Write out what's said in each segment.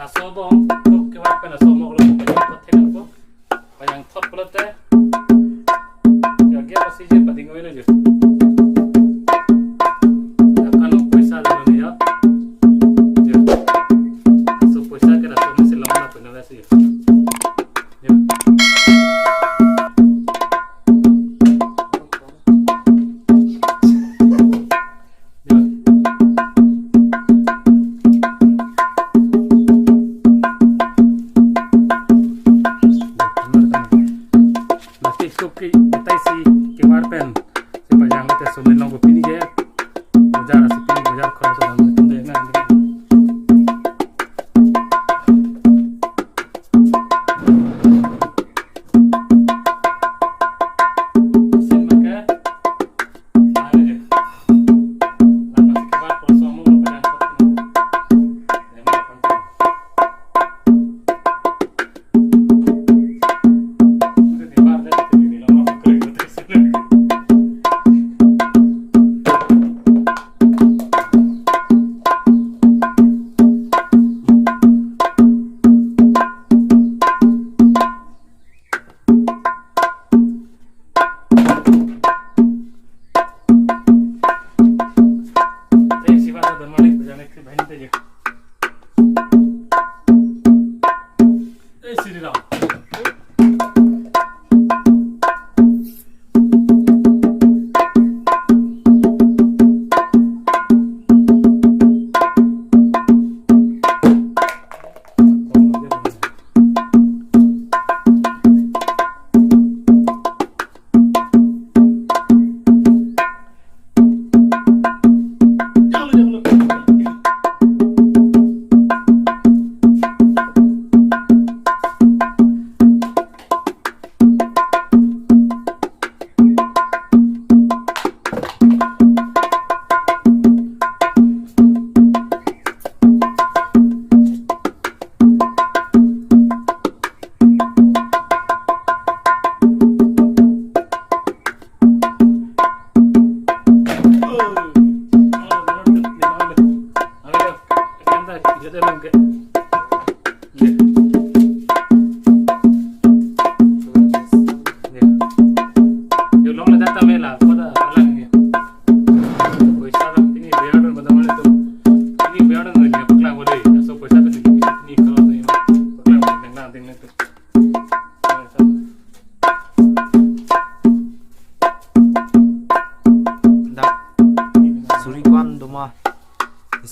asobong kok kewan pen asobong lo banyak tot tekan ko banyak tot pelote ya dia masih je pading ngawin aja akan lo paisa dulu nih ya aso paisa kira aso masih lama lah penawa sih ya Koki betai si kewar pen sepanjang itu sulit nonggo pini je bojar si pini bojar keras dalam tunda yang nanti sen maka ada je lama si kewar proses mau pada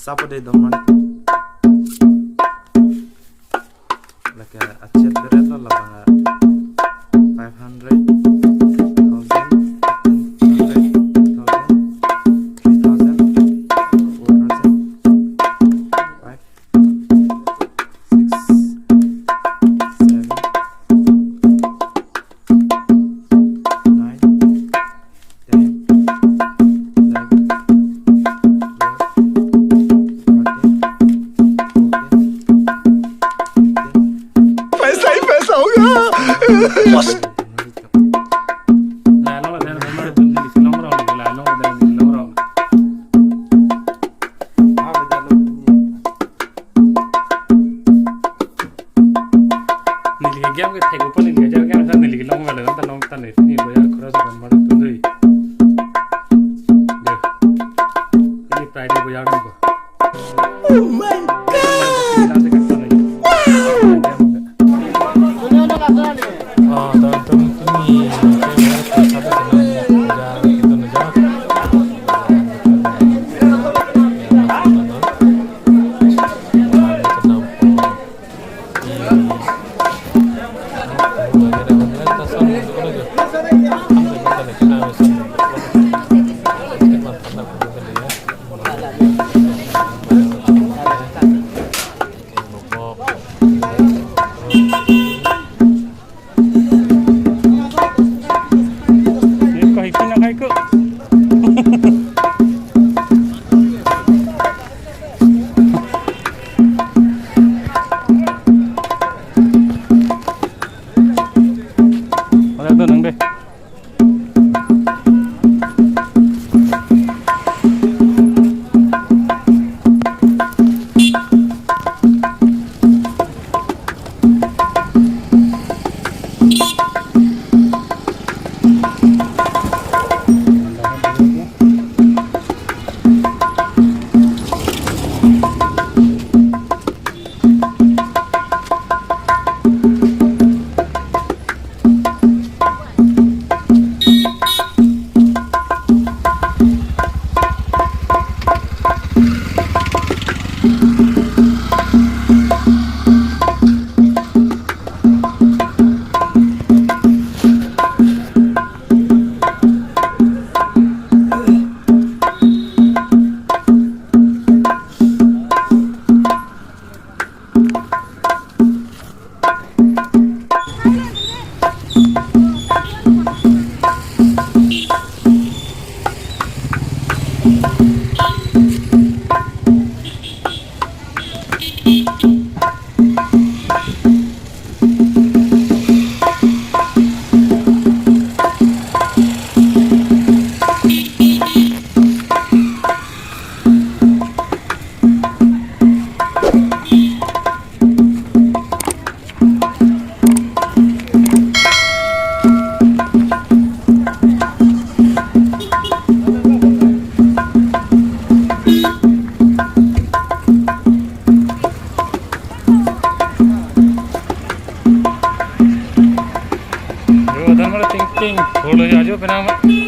Siapa deh dong man? Lagi acet berat lah bang. 500, 哦，对。ting ting, bolo aja penama.